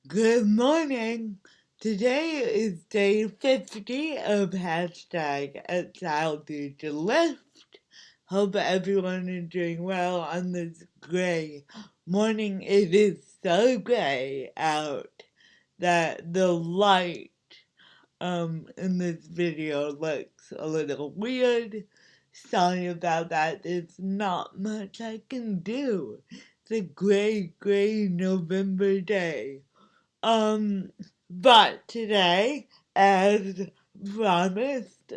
Good morning. Today is day 50 of hashtag Exile Future Lift. Hope everyone is doing well on this gray morning. It is so gray out that the light in this video looks a little weird. Sorry about that. There's not much I can do. It's a gray November day. But today, as promised,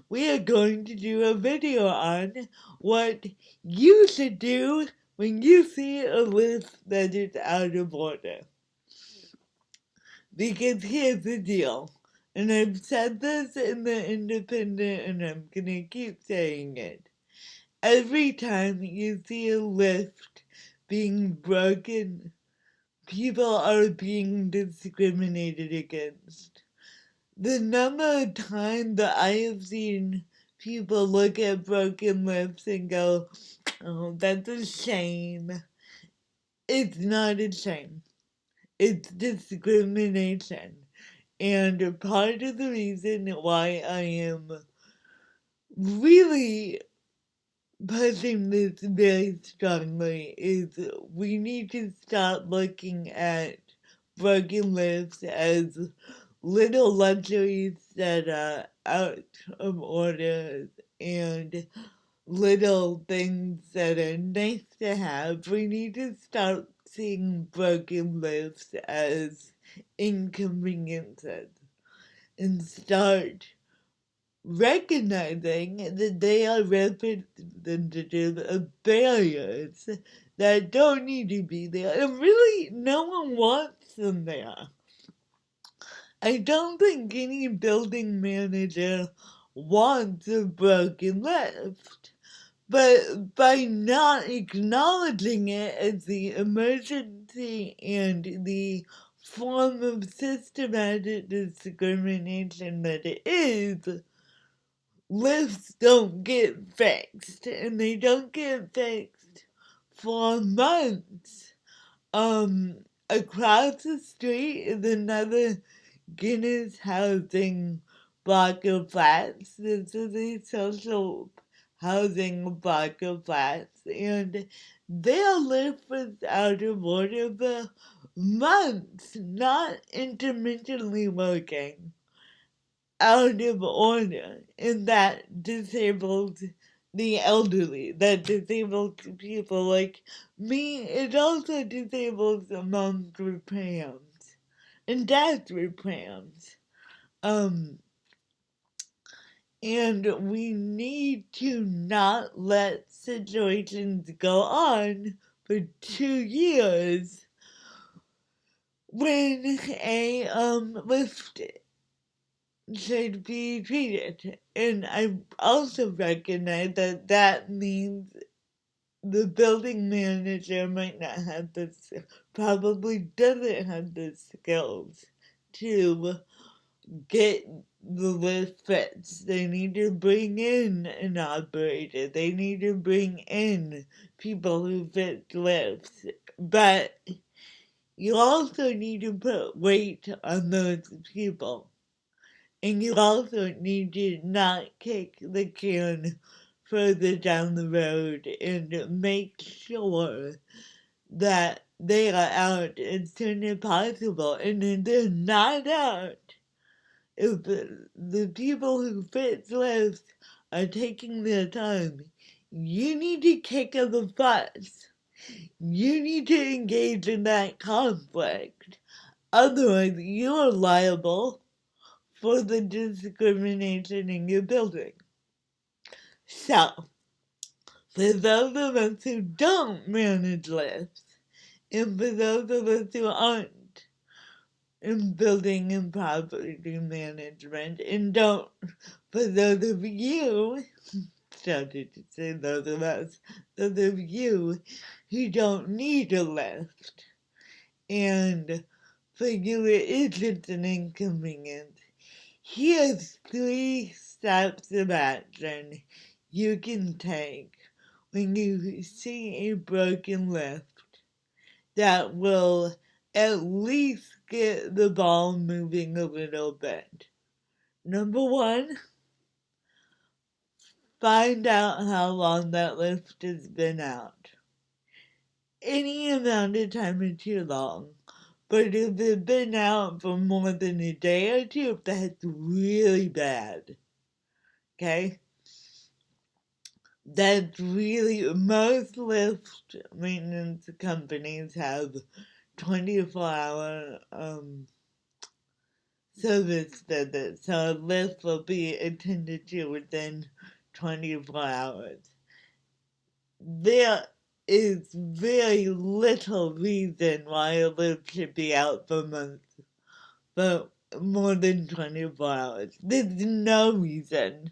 we are going to do a video on what you should do when you see a list that is out of order. Because here's the deal, and I've said this in the Independent and I'm gonna keep saying it. Every time you see a lift being broken, people are being discriminated against. The number of times that I have seen people look at broken lips and go, oh, that's a shame. It's not a shame. It's discrimination. And part of the reason why I am really pushing this very strongly is we need to stop looking at broken lips as little luxuries that are out of order and little things that are nice to have. We need to start seeing broken lips as inconveniences and start recognizing that they are representative of barriers that don't need to be there, and really no one wants them there. I don't think any building manager wants a broken lift, but by not acknowledging it as the emergency and the form of systematic discrimination that it is, lifts don't get fixed, and they don't get fixed for months. Across the street is another Guinness housing block of flats. This is a social housing block of flats, and their lift was out of order for months, not intermittently working, out of order, and that disabled the elderly, that disabled people like me. It also disables the moms with prams and dads with prams. And we need to not let situations go on for 2 years when a lift should be treated. And I also recognize that that means the building manager might not have this, probably doesn't have the skills to get the lift fixed. They need to bring in an operator. They need to bring in people who fix lifts. But you also need to put weight on those people. And you also need to not kick the can further down the road and make sure that they are out as soon as possible. And if they're not out, if the people who fix lifts are taking their time, you need to kick up a fuss. You need to engage in that conflict. Otherwise, you are liable for the discrimination in your building. So, for those of us who don't manage lifts, and for those of us who aren't in building and property management, and don't, for those of you, started to say those of us, those of you who don't need a lift, and for you it isn't an inconvenience, here's 3 steps of action you can take when you see a broken lift that will at least get the ball moving a little bit. Number one, find out how long that lift has been out. Any amount of time is too long, but if it's been out for more than a day or two, that's really bad. Okay? That's really, most lift maintenance companies have 24-hour service visits, so a lift will be attended to within 24 hours. There is very little reason why a lift should be out for months, for more than 24 hours. There's no reason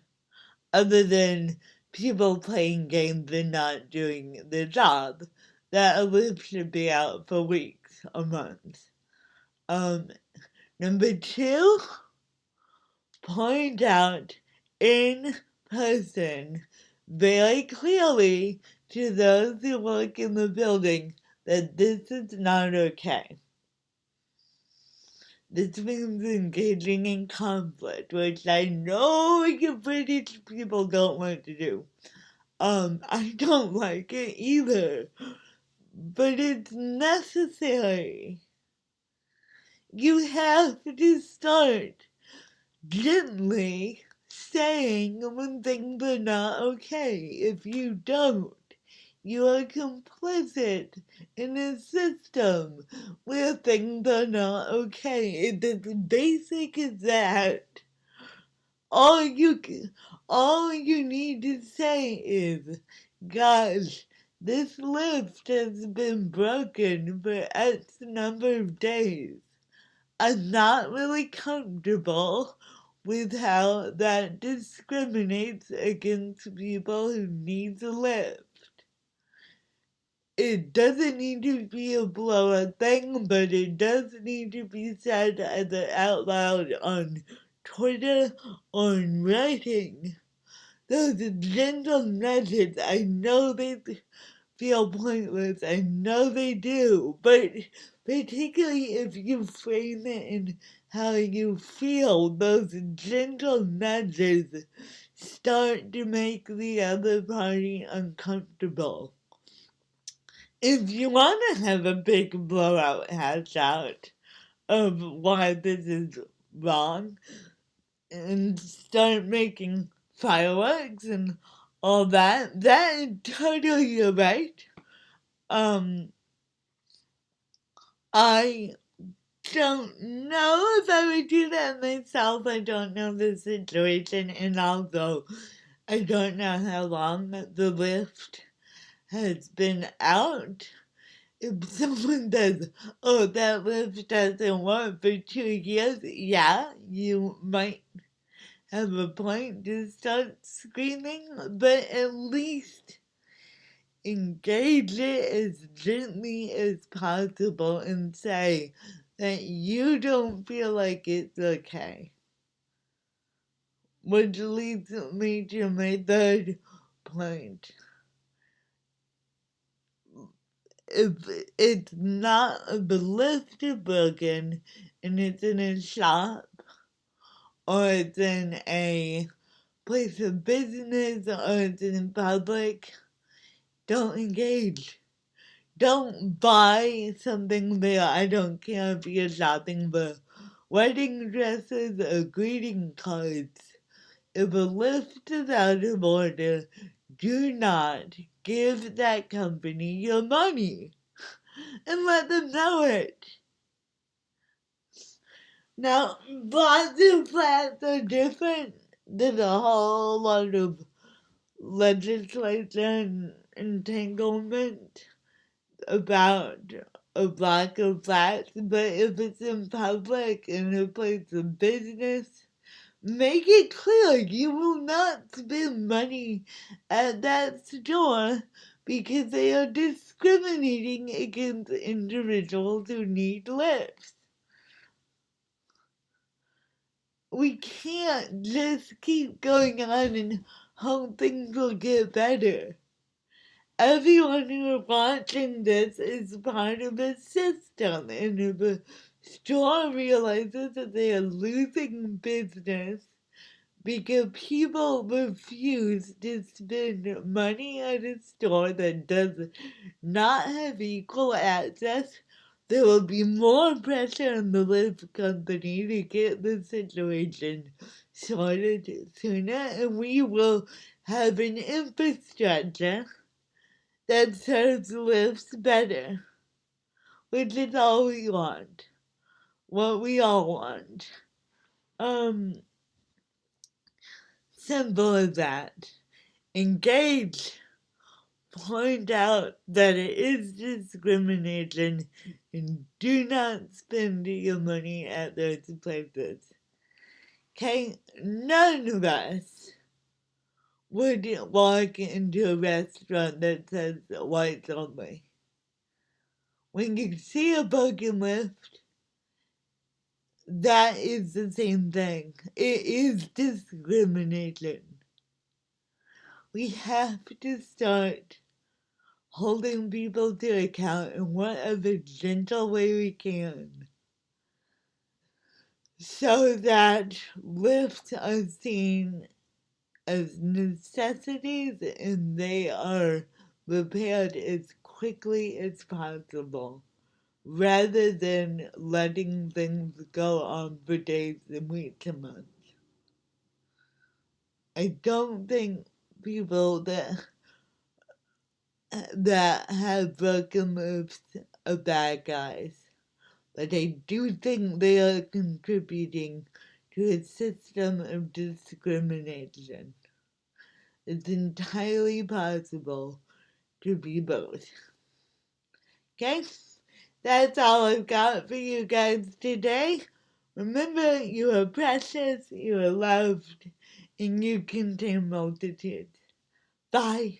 other than people playing games and not doing their job that a lift should be out for weeks or months. Number two, point out in person very clearly to those who work in the building that this is not okay. This means engaging in conflict, which I know you British people don't want to do. I don't like it either, but it's necessary. You have to start gently saying when things are not okay. If you don't, you are complicit in a system where things are not okay. It's as basic as that. All you need to say is, gosh, this lift has been broken for X number of days. I'm not really comfortable with how that discriminates against people who need to lift. It doesn't need to be a blow-up thing, but it does need to be said either out loud on Twitter or in writing. Those gentle nudges, I know they feel pointless, I know they do, but particularly if you frame it in how you feel, those gentle nudges start to make the other party uncomfortable. If you want to have a big blowout hash out of why this is wrong and start making fireworks and all that, that is totally right. I don't know if I would do that myself. I don't know the situation, and also I don't know how long the lift has been out. If someone says, oh, that lift doesn't work for 2 years, yeah, you might have a point to start screaming, but at least engage it as gently as possible and say that you don't feel like it's okay. Which leads me to my third point. If it's not the lift is broken and it's in a shop or it's in a place of business or it's in public, don't engage. Don't buy something there. I don't care if you're shopping for wedding dresses or greeting cards. If a lift is out of order, do not give that company your money and let them know it. Now, lots of flats are different. There's a whole lot of legislation and entanglement about a block of flats, but if it's in public in a place of business, make it clear you will not spend money at that store because they are discriminating against individuals who need lifts. We can't just keep going on and hope things will get better. everyone who is watching this is part of a system, and if a store realizes that they are losing business because people refuse to spend money at a store that does not have equal access, there will be more pressure on the Lyft company to get the situation sorted sooner, and we will have an infrastructure that serves Lyft better, which is all we want. What we all want. Um, Simple as that. Engage. Point out that it is discrimination and do not spend your money at those places. Okay? None of us would walk into a restaurant that says whites only. When you see a broken lift, that is the same thing. It is discrimination. We have to start holding people to account in whatever gentle way we can so that lifts are seen as necessities and they are repaired as quickly as possible rather than letting things go on for days and weeks and months. I don't think people that have broken lifts are bad guys, but I do think they are contributing to a system of discrimination. It's entirely possible to be both. Okay? That's all I've got for you guys today. Remember, you are precious, you are loved, and you contain multitudes. Bye.